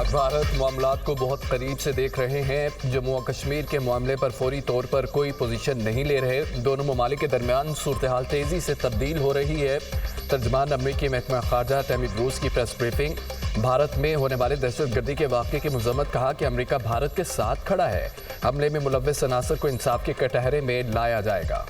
भारत मामलात को बहुत करीब से देख रहे हैं। जम्मू और कश्मीर के मामले पर फौरी तौर पर कोई पोजीशन नहीं ले रहे। दोनों ममालिक के दरमियान सूरत हाल तेजी से तब्दील हो रही है। तर्जमान अमरीकी महकमा खारजा तैमी ब्रूस की प्रेस ब्रीफिंग। भारत में होने वाले दहशतगर्दी के वाक़े की मज़म्मत, कहा कि अमरीका भारत के साथ खड़ा है। हमले में मुलव्वस अनासर को इंसाफ के कटहरे में लाया जाएगा।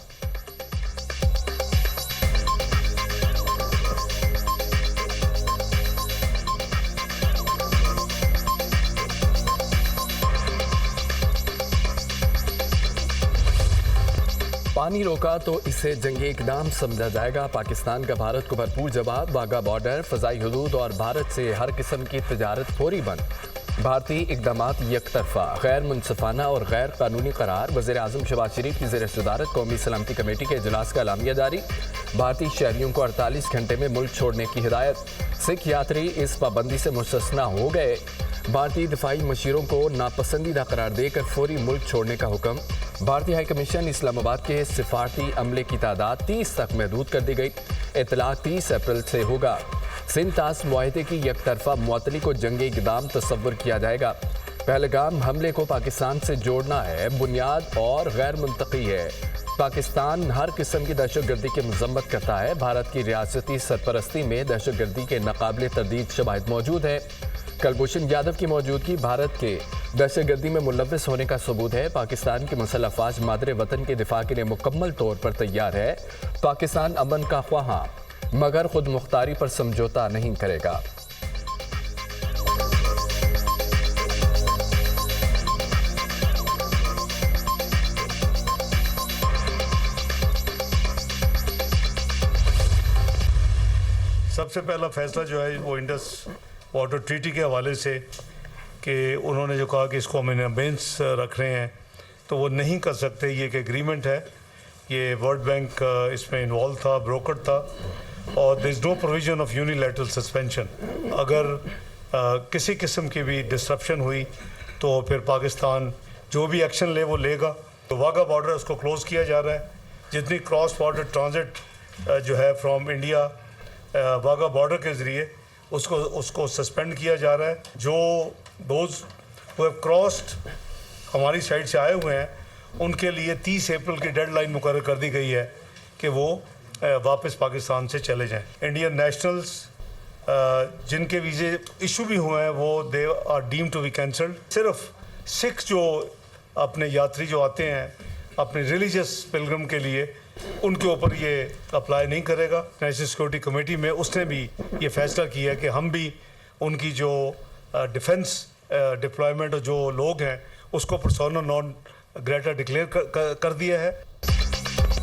पानी रोका तो इसे जंगी इकदाम समझा जाएगा। पाकिस्तान का भारत को भरपूर जवाब। वाघा बॉर्डर, फजाई हुदूद और भारत से हर किस्म की तजारत फौरी बंद। भारतीय इकदामात यकतरफा, गैर मुनसफाना और गैर कानूनी करार। वज़ीर आज़म शहबाज शरीफ की ज़ेर सदारत कौमी सलामती कमेटी के इजलास का एलामिया जारी। भारतीय शहरियों को 48 घंटे में मुल्क छोड़ने की हिदायत। सिख यात्री इस पाबंदी से मुस्तस्ना हो गए। भारतीय दिफाई मशीरों को नापसंदीदा करार देकर फौरी मुल्क छोड़ने का हुक्म। भारतीय हाई कमीशन इस्लामाबाद के सिफारती अमले की तादाद 30 तक महदूद कर दी गई। इतलाक 30 अप्रैल से होगा। सिंध-तास मुआहदे की यकतरफा मुअत्तली को जंगी इक़दाम तस्वुर किया जाएगा। पहलगाम हमले को पाकिस्तान से जोड़ना है, बुनियाद और गैर मुंतकी है। पाकिस्तान हर किस्म की दहशतगर्दी की मज़म्मत करता है। भारत की रियासती सरपरस्ती में दहशतगर्दी के नाकाबिले तरदीद शवाहिद मौजूद हैं। कुलभूषण यादव की मौजूदगी भारत के दहशतगर्दी में मुलव्वस होने का सबूत है। पाकिस्तान की मुसल्लह अफ़वाज मादरे वतन के दिफा के लिए मुकम्मल तौर पर तैयार है। पाकिस्तान अमन का ख्वाहां, मगर खुद मुख्तारी पर समझौता नहीं करेगा। सबसे पहला फैसला जो है वो इंडस वाटर ट्रीटी के हवाले से कि उन्होंने जो कहा कि इसको हम इन अबेंस रख रहे हैं, तो वो नहीं कर सकते। ये एक एग्रीमेंट है, ये वर्ल्ड बैंक इसमें इन्वॉल्व था, ब्रोकर था, और there is no provision of unilateral suspension. अगर किसी किस्म की भी डिस्ट्रप्शन हुई तो फिर पाकिस्तान जो भी एक्शन ले वो लेगा। तो वाघा बॉर्डर उसको क्लोज़ किया जा रहा है। जितनी क्रॉस बॉर्डर ट्रांजिट जो है फ्रॉम इंडिया वाघा बॉर्डर के ज़रिए उसको सस्पेंड किया जा रहा है। जो दोज हु हैव क्रॉस्ड हमारी साइड से आए हुए हैं, उनके लिए 30 अप्रैल की डेडलाइन मुकर्रर कर दी गई है कि वो वापस पाकिस्तान से चले जाएं। इंडियन नेशनल्स जिनके वीज़े इशू भी हुए हैं वो they are deemed to be cancelled. सिर्फ सिख जो अपने यात्री जो आते हैं अपने रिलीजियस पिलग्रम के लिए, उनके ऊपर ये अप्लाई नहीं करेगा। नेशनल सिक्योरिटी कमेटी में उसने भी ये फैसला किया है कि हम भी उनकी जो डिफेंस डिप्लॉयमेंट जो लोग हैं उसको पर्सोना नॉन ग्रेटा डिक्लेयर कर दिया है।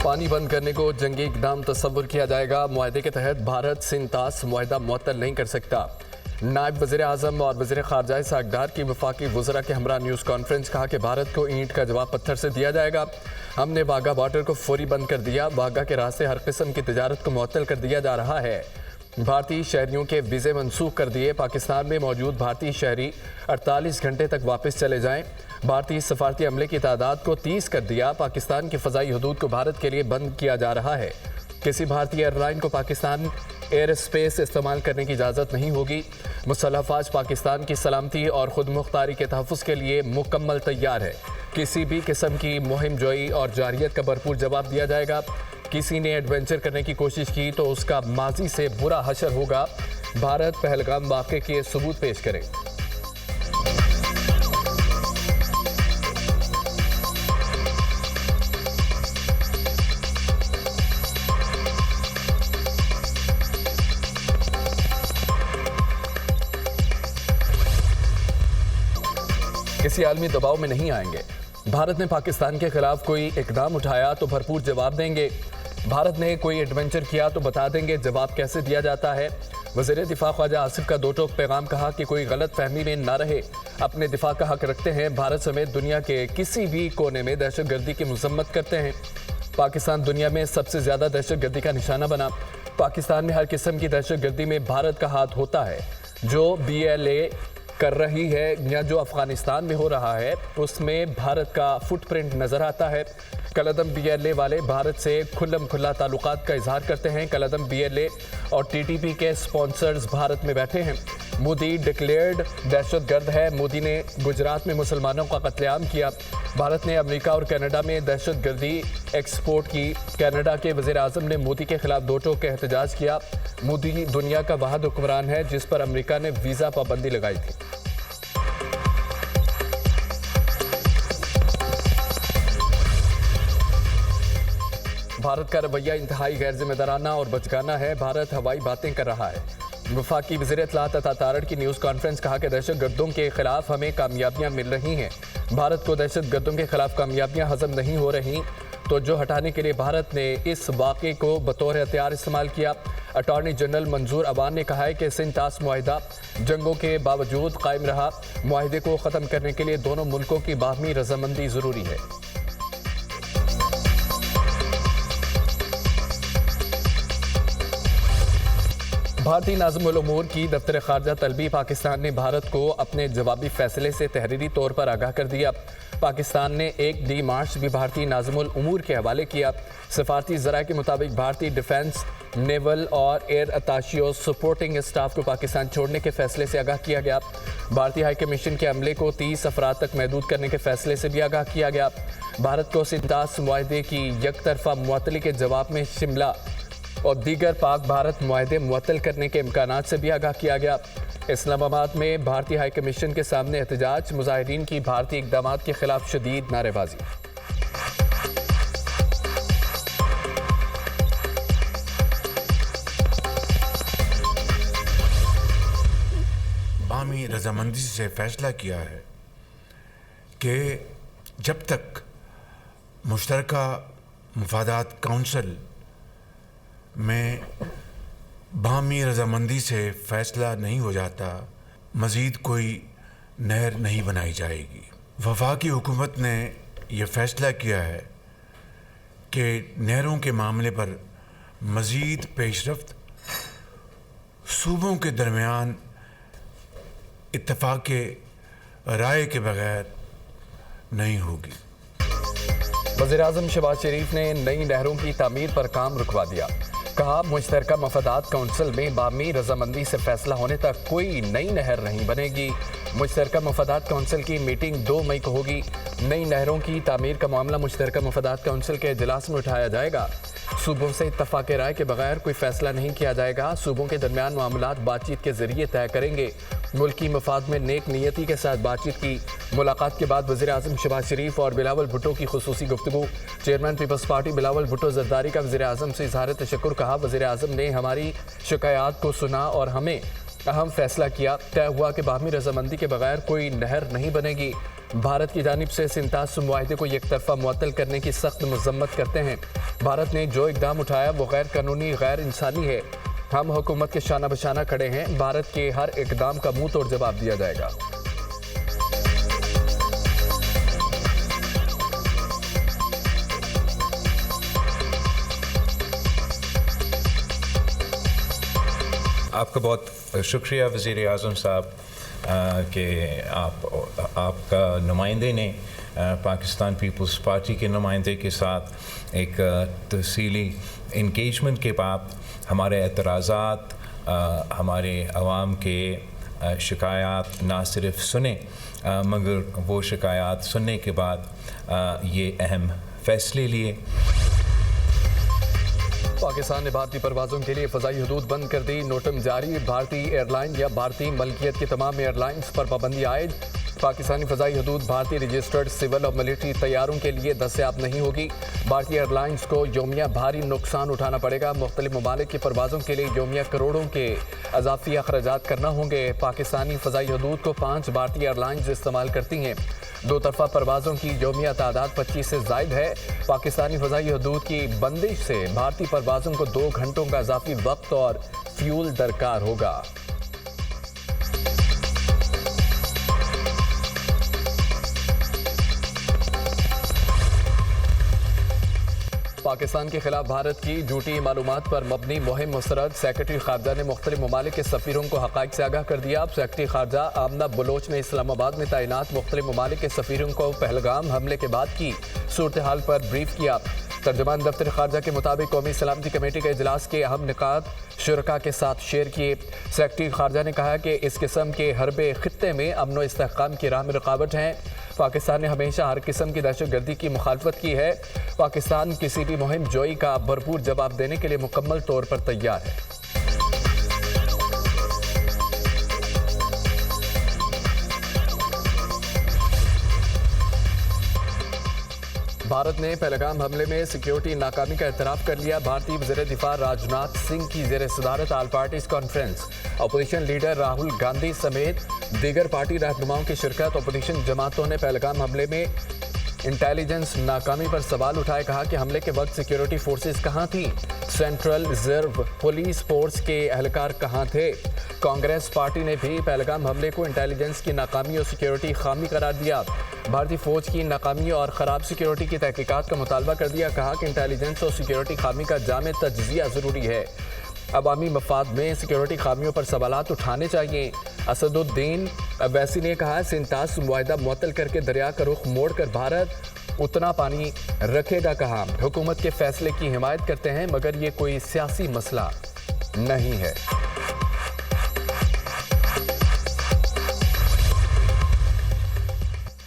पानी बंद करने को जंगी इक़दाम तस्वुर किया जाएगा। मुआहदे के तहत भारत सिंध-तास मुआहदा मुअत्तल नहीं कर सकता। नायब वज़ीर आज़म और वज़ीर ख़ारजा सागदार की वफाकी वज़रा के हमरा न्यूज़ कॉन्फ्रेंस, कहा कि भारत को ईंट का जवाब पत्थर से दिया जाएगा। हमने वाघा बॉर्डर को फौरी बंद कर दिया। वाघा के रास्ते हर किस्म की तिजारत को मुअत्तल कर दिया जा रहा है। भारतीय शहरियों के वीज़े मनसूख कर दिए। पाकिस्तान में मौजूद भारतीय शहरी 48 घंटे तक वापस चले जाएं। भारतीय सफारती अमले की तादाद को 30 कर दिया। पाकिस्तान की फ़ज़ाई हुदूद को भारत के लिए बंद किया जा रहा है। किसी भारतीय एयरलाइन को पाकिस्तान एयर स्पेस इस्तेमाल करने की इजाज़त नहीं होगी। मुसल्लह अफ़वाज पाकिस्तान की सलामती और खुद मुख्तारी के तहफ़्फ़ुज़ के लिए मुकम्मल तैयार है। किसी भी किस्म की मुहिम जोई और जारियत का भरपूर जवाब दिया जाएगा। किसी ने एडवेंचर करने की कोशिश की तो उसका माजी से बुरा हशर होगा। भारत पहलगाम वाक़े के सबूत पेश करे। किसी आलमी दबाव में नहीं आएंगे। भारत ने पाकिस्तान के खिलाफ कोई इकदाम उठाया तो भरपूर जवाब देंगे। भारत ने कोई एडवेंचर किया तो बता देंगे जवाब कैसे दिया जाता है। वज़ीर दिफा ख्वाजा आसिफ का दो टोक पैगाम, कहा कि कोई गलत फहमी में ना रहे, अपने दिफा का हक रखते हैं। भारत समेत दुनिया के किसी भी कोने में दहशतगर्दी की मज़म्मत करते हैं। पाकिस्तान दुनिया में सबसे ज़्यादा दहशतगर्दी का निशाना बना। पाकिस्तान में हर किस्म की दहशतगर्दी में भारत का हाथ होता है। जो BLA कर रही है या जो अफगानिस्तान में हो रहा है उसमें भारत का फुटप्रिंट नजर आता है। कलअदम BLA वाले भारत से खुल्लम खुल्ला ताल्लुकात का इजहार करते हैं। कलअदम BLA और TTP के स्पॉन्सर्स भारत में बैठे हैं। मोदी डिक्लेयर्ड दहशतगर्द है। मोदी ने गुजरात में मुसलमानों का कत्लेआम किया। भारत ने अमेरिका और कनाडा में दहशतगर्दी एक्सपोर्ट की। कनाडा के वज़ीर-ए-आज़म ने मोदी के खिलाफ दो टोक एहतजाज किया। मोदी दुनिया का वाहिद हुक्मरान है जिस पर अमेरिका ने वीज़ा पाबंदी लगाई थी। भारत का रवैया इंतहाई गैर जिम्मेदाराना और बचकाना है। भारत हवाई बातें कर रहा है। वफाकी वज़ीर इत्तलात अता तारड़ की न्यूज़ कॉन्फ्रेंस, कहा कि दहशतगर्दों के खिलाफ हमें कामयाबियां मिल रही हैं। भारत को दहशतगर्दों के खिलाफ कामयाबियां हजम नहीं हो रही तो जो हटाने के लिए भारत ने इस वाक़े को बतौर हथियार इस्तेमाल किया। अटॉर्नी जनरल मंजूर अवान ने कहा है कि सिंतास मुआहिदा जंगों के बावजूद कायम रहा। मुआहिदे को ख़त्म करने के लिए दोनों मुल्कों की बाहमी रजामंदी ज़रूरी है। भारतीय नाज़िमुल उमूर की दफ्तर खारजा तलबी, पाकिस्तान ने भारत को अपने जवाबी फैसले से तहरीरी तौर पर आगाह कर दिया। पाकिस्तान ने 1 मार्च भी भारतीय नाज़िमुल उमूर के हवाले किया। सफारती ज़राए के मुताबिक भारतीय डिफेंस, नेवल और एयर अताशियों सपोर्टिंग स्टाफ को पाकिस्तान छोड़ने के फैसले से आगाह किया गया। भारतीय हाई कमीशन के अमले को 30 अफराद तक महदूद करने के फैसले से भी आगाह किया गया। भारत को सिंतास मुआहदे की यकतरफा मुअत्तली के जवाब में शिमला और दीगर पाक भारत मुआहदे मुअत्तल करने के इम्कानात से भी आगाह किया गया। इस्लामाबाद में भारतीय हाई कमीशन के सामने एहतजाज, मुजाहिरीन की भारतीय इक़दामात के खिलाफ शदीद नारेबाजी। बामी रजामंदी से फैसला किया है कि जब तक मुश्तरका मुफादात काउंसिल में बामी रजामंदी से फ़ैसला नहीं हो जाता, मज़ीद कोई नहर नहीं बनाई जाएगी। वफाकी हुकूमत ने यह फ़ैसला किया है कि नहरों के मामले पर मज़ीद पेशरफ्त सूबों के दरमियान इत्तफ़ाक़ राय के बगैर नहीं होगी। वज़ीर-ए-आज़म शहबाज शरीफ ने नई नहरों की तामीर पर काम रुकवा दिया। कहा, मुश्तरका मफादात काउंसिल में बामी रजामंदी से फैसला होने तक कोई नई नहर नहीं बनेगी। मुश्तरका मफादात काउंसिल की मीटिंग 2 मई को होगी। नई नहरों की तामीर का मामला मुश्तरका मफादात काउंसिल के इजलास में उठाया जाएगा। सूबों से इत्तफाक राय के बगैर कोई फैसला नहीं किया जाएगा। सूबों के दरमियान मामलात बातचीत के जरिए तय करेंगे। मुल्की मफाद में नेक नियति के साथ बातचीत की। मुलाकात के बाद वज़ीर-ए-आज़म शहबाज शरीफ और बिलावल भुट्टो की खुसूसी गुफ्तगू। Chairman peoples party Bilawal Bhutto Zardari का वज़ीर-ए-आज़म से इज़हार तशक्कुर। कहा, वज़ीर-ए-आज़म ने हमारी शिकायत को सुना और हमें अहम फैसला किया। तय हुआ कि बाहमी रजामंदी के बगैर कोई नहर नहीं बनेगी। भारत की जानिब से सिंतास मुआहदे को एक तरफा मुअत्तल करने की सख्त मजम्मत करते हैं। भारत ने जो इकदाम उठाया वो गैर कानूनी, गैर इंसानी है। हम हुकूमत के शाना बशाना खड़े हैं। भारत के हर इकदाम का मुंह तोड़ जवाब दिया जाएगा। आपका बहुत शुक्रिया वज़ीर-ए-आज़म साहब कि आपका नुमाइंदे ने पाकिस्तान पीपल्स पार्टी के नुमाइंदे के साथ एक तफसीली इंगेजमेंट के बाद हमारे एतराज़ात, हमारे अवाम के शिकायत ना सिर्फ सुने मगर वो शिकायत सुनने के बाद ये अहम फ़ैसले लिए। पाकिस्तान ने भारतीय परवाज़ों के लिए फ़ज़ाई हदूद बंद कर दी। नोटम जारी। भारतीय एयरलाइन या भारतीय मलकियत की तमाम एयरलाइंस पर पाबंदी आयद। पाकिस्तानी फ़ज़ाई हदूद भारतीय रजिस्टर्ड सिविल और मिलिट्री तैयारों के लिए दस्तयाब नहीं होगी। भारतीय एयरलाइंस को योमिया भारी नुकसान उठाना पड़ेगा। मुख्तलिफ ममालिक की परवाज़ों के लिए योमिया करोड़ों के अज़ाफ़ी अखराजात करना होंगे। पाकिस्तानी फ़ज़ाई हदूद को 5 भारतीय एयरलाइंस इस्तेमाल करती हैं। 2 तरफ़ा परवाज़ों की योमिया तादाद 25 से ज़ायद है। पाकिस्तानी फ़ज़ाई हदूद की बंदिश से भारतीय परवाज़ों को 2 घंटों का इजाफी वक्त और फ्यूल दरकार होगा। पाकिस्तान के खिलाफ भारत की झूठी मालूमात पर मबनी मुहिम मुस्तरद। सेक्रेटरी खारजा ने मुख्तलिफ ममालिक के सफ़ीरों को हक़ाइक़ से आगाह कर दिया। अब सेक्रेटरी खारजा आमना बलोच ने इस्लामाबाद में तैनात मुख्तलिफ ममालिक के सफ़ीरों को पहलगाम हमले के बाद की सूरत हाल पर ब्रीफ किया। तर्जुमान दफ्तर खारजा के मुताबिक कौमी सलामती कमेटी के इजलास के अहम निकात शुरका के साथ शेयर किए। सेक्रेटरी खारजा ने कहा कि इस किस्म के हरबे खित्ते में अमन व इस्तेहकाम की राह में रुकावट हैं। पाकिस्तान ने हमेशा हर किस्म की दहशतगर्दी की मुखालफत की है। पाकिस्तान किसी भी मुहिम जोई का भरपूर जवाब देने के लिए मुकम्मल तौर पर तैयार है। भारत ने पहलगाम हमले में सिक्योरिटी नाकामी का एतराफ़ कर लिया। भारतीय वज़ीर दिफा राजनाथ सिंह की ज़ेर सदारत all parties conference, opposition leader Rahul Gandhi समेत दीगर पार्टी रहनुमाओं की शिरकत। अपोजिशन जमातों ने पहलगाम हमले में इंटेलिजेंस नाकामी पर सवाल उठाए। कहा कि हमले के वक्त सिक्योरिटी फोर्सेस कहां थी, सेंट्रल रिजर्व पुलिस फोर्स के एहलकार कहां थे। कांग्रेस पार्टी ने भी पहलगाम हमले को इंटेलिजेंस की नाकामी और सिक्योरिटी खामी करार दिया। भारतीय फौज की नाकामी और ख़राब सिक्योरिटी की तहकीकात का मुतालबा कर दिया। कहा कि इंटेलिजेंस और सिक्योरिटी खामी का जामे तज्जिया ज़रूरी है। अवामी मफाद में सिक्योरिटी खामियों पर सवालात उठाने चाहिए। असदुद्दीन अवैसी ने कहा, सिंतास मुआहदा मुअत्तल करके दरिया का रुख मोड़ कर भारत उतना पानी रखेगा कहाँ। हुकूमत के फैसले की हिमायत करते हैं मगर ये कोई सियासी मसला नहीं है।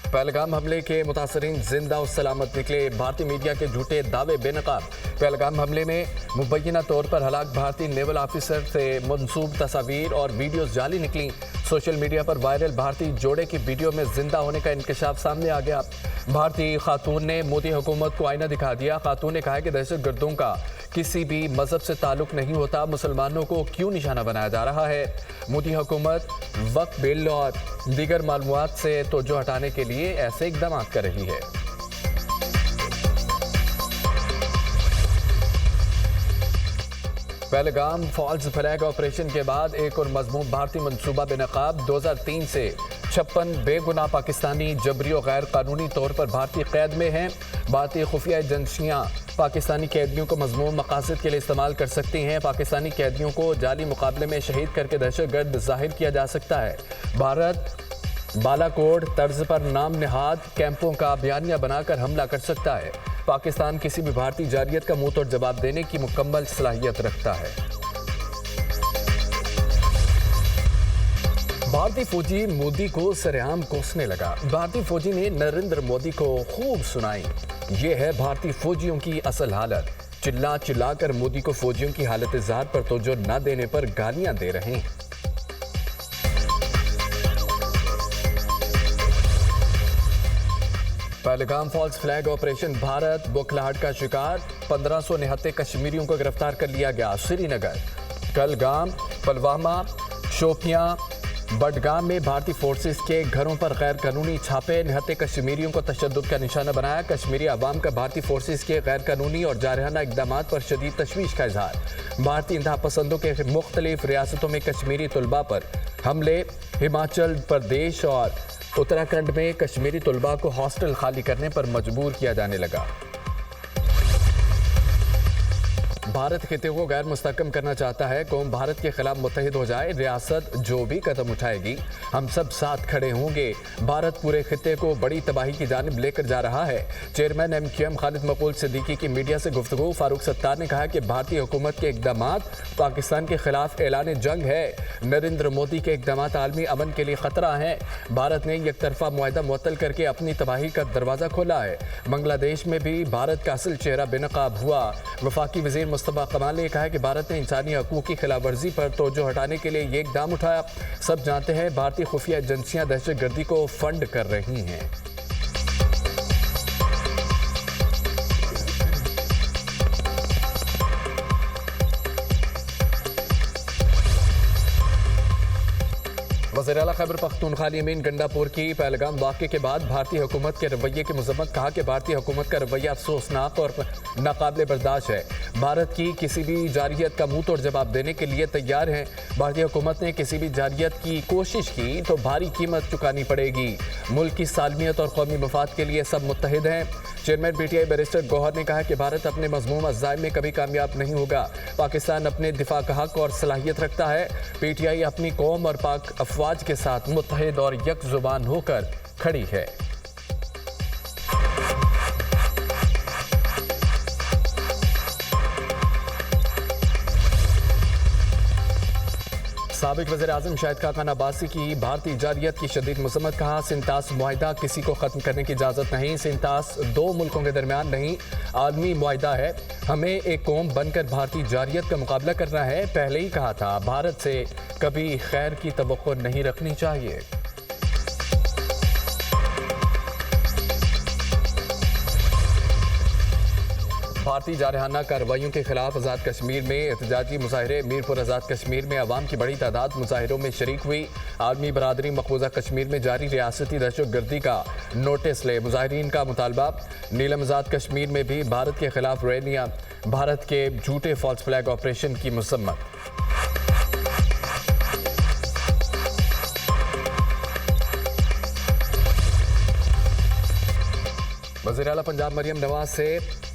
पहलगाम हमले के मुतासरीन जिंदा और सलामत निकले। भारतीय मीडिया के झूठे दावे बेनकाब। पहलगाम हमले में मुबैना तौर पर हलाक भारतीय नेवल ऑफिसर से मंसूब तस्वीर और वीडियोस जाली निकली। सोशल मीडिया पर वायरल भारतीय जोड़े की वीडियो में जिंदा होने का इंकशाफ सामने आ गया। भारतीय खातून ने मोदी हुकूमत को आईना दिखा दिया। खातून ने कहा कि दहशतगर्दों का किसी भी मजहब से ताल्लुक नहीं होता, मुसलमानों को क्यों निशाना बनाया जा रहा है। मोदी हुकूमत वक्त बिल और दीगर मालूमात से तवज्जो हटाने के लिए ऐसे इकदाम कर रही है। पहलगाम फॉल्स फ्लैग ऑपरेशन के बाद एक और मजमूम भारतीय मनसूबा बेनकाब। 2003 से 56 बेगुनाह पाकिस्तानी जबरी और गैर कानूनी तौर पर भारतीय कैद में हैं। भारतीय खुफिया एजेंसियां पाकिस्तानी कैदियों को मजमूम मकासद के लिए इस्तेमाल कर सकती हैं। पाकिस्तानी कैदियों को जाली मुकाबले में शहीद करके दहशतगर्द जाहिर किया जा सकता है। भारत बालाकोट तर्ज पर नाम निहाद कैंपों का बयानिया बनाकर हमला कर सकता है। पाकिस्तान किसी भी भारतीय जारियत का मुंह तोड़ जवाब देने की मुकम्मल सलाहियत रखता है। भारतीय फौजी मोदी को सरेआम कोसने लगा। भारतीय फौजी ने नरेंद्र मोदी को खूब सुनाई। ये है भारतीय फौजियों की असल हालत। चिल्ला चिल्ला कर मोदी को फौजियों की हालत ज़ार पर तवज्जो न देने पर गालियां दे रहे हैं। Pahalgam false flag operation Bharat बौखलाहट का शिकार। 1500 निहत्ते कश्मीरियों को गिरफ्तार कर लिया गया। श्रीनगर, कलगाम, पुलवामा, शोपियां, बडगाम में भारतीय फोर्सेस के घरों पर गैर कानूनी छापे। निहत्ते कश्मीरियों को तशद्दुद का निशाना बनाया। कश्मीरी अवाम का भारतीय फोर्सेस के गैर कानूनी और जारहाना इकदाम पर शदीद तशवीश का इजहार। भारतीय इंतहा पसंदों के मुख्तलिफ रियासतों में कश्मीरी तलबा पर हमले। हिमाचल प्रदेश और उत्तराखंड में कश्मीरी तलबा को हॉस्टल खाली करने पर मजबूर किया जाने लगा। भारत खिते को गैर मुस्तहकम करना चाहता है। कौम भारत के खिलाफ मुत्तहिद हो जाए। रियासत जो भी कदम उठाएगी हम सब साथ खड़े होंगे। भारत पूरे खिते को बड़ी तबाही की जानिब लेकर जा रहा है। चेयरमैन MQM खालिद मकबूल सिद्दीकी की मीडिया से गुफ्तगू। फारूक सत्तार ने कहा कि भारतीय हुकूमत के इकदामात पाकिस्तान के खिलाफ ऐलान जंग है। नरेंद्र मोदी के इकदामात आलमी अमन के लिए खतरा हैं। भारत ने एक तरफा मुआहदा मुअत्तल करके अपनी तबाही का दरवाज़ा खोला है। बांग्लादेश में भी भारत का असल चेहरा बेनकाब हुआ। वफाकी वज़ीर मुस्तफा कमाल ने कहा कि भारत ने इंसानी हकूक़ की खिलाफवर्जी पर तवज्जो हटाने के लिए ये इकदाम उठाया। सब जानते हैं भारतीय खुफिया एजेंसियां दहशतगर्दी को फंड कर रही हैं। वज़ीर आला खैबर पख्तूनख्वा यमीन गंडापुर की पहलगाम वाक़े के बाद भारतीय हुकूमत के रवैये की मज़म्मत। कहा कि भारतीय हुकूमत का रवैया अफसोसनाक और नाकाबिले बर्दाश्त है। भारत की किसी भी जारियत का मुंह तोड़ जवाब देने के लिए तैयार हैं। भारतीय हुकूमत ने किसी भी जारियत की कोशिश की तो भारी कीमत चुकानी पड़ेगी। मुल्क की सालमियत और कौमी मफाद के लिए सब मुत्तहिद हैं। चेयरमैन PTI बैरिस्टर गौहर ने कहा कि भारत अपने मज़मूम अज़ाइम में कभी कामयाब नहीं होगा। पाकिस्तान अपने दिफा का हक और सलाहियत रखता है। PTI अपनी कौम और पाक अफवाज के साथ मुत्तहिद और यकजुबान होकर खड़ी है। साबिक वज़ीर-ए-आज़म शाहिद खाकान अब्बासी की भारतीय जारियत की शदीद मज़म्मत। कहा सिंतास मुआहिदा किसी को ख़त्म करने की इजाज़त नहीं। सिंतास दो मुल्कों के दरमियान नहीं, आलमी मुआहिदा है। हमें एक कौम बनकर भारतीय जारियत का मुकाबला करना है। पहले ही कहा था, भारत से कभी खैर की तवक्को नहीं रखनी चाहिए। भारतीय जारहाना कार्रवाइयों के खिलाफ आज़ाद कश्मीर में एहतजाजी मुजाहरे। मीरपुर आज़ाद कश्मीर में अवाम की बड़ी तादाद मुजाहरों में शरीक हुई। आलमी बरादरी मकबूजा कश्मीर में जारी रियासती दहशतगर्दी का नोटिस ले। मुजाहरीन का मुतालबा। नीलम आज़ाद कश्मीर में भी भारत के खिलाफ रैलियां। भारत के झूठे फॉल्स फ्लैग ऑपरेशन की मजम्मत। वज़ीर आला पंजाब मरियम नवाज से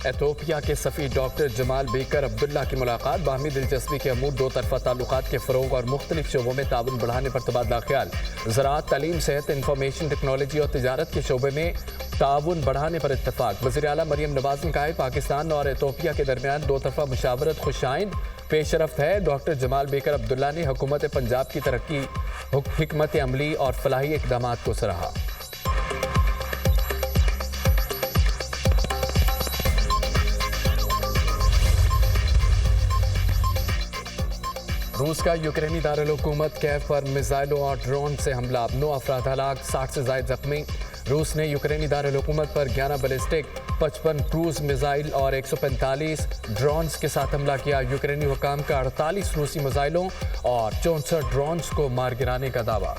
एथोपिया के सफ़ी डॉक्टर जमाल बेकर अब्दुल्ला की मुलाकात। बाहमी दिलचस्पी के अमूर दो तरफा ताल्लुकात के फ़रोग और मुख्तलिफ शोबों में ताउन बढ़ाने पर तबादला ख्याल। ज़राअत, तालीम, सेहत, इंफॉर्मेशन टेक्नोलॉजी और तिजारत के शोबे में ताउन बढ़ाने पर इत्तफाक। वज़ीर आला मरियम नवाज ने कहा है, पाकिस्तान और एथोपिया के दरमियान दो तरफा मुशावरत खुशाइंद पेशरफ्त है। डॉक्टर जमाल बेकर अब्दुल्ला ने हुकूमत पंजाब की तरक्की, हिकमत अमली और फलाही इक़दामात को सराहा। रूस का यूक्रेनी दारुल-हुकूमत कैफ पर मिसाइलों और ड्रोन से हमला। 9 अफराद हलाक, 60 से ज़ायद जख्मी। रूस ने यूक्रेनी दारुल-हुकूमत पर 11 बैलिस्टिक, 55 क्रूज मिसाइल और 145 ड्रोन्स के साथ हमला किया। यूक्रेनी हुकाम का 48 रूसी मिसाइलों और 64 ड्रोन्स को मार गिराने का दावा।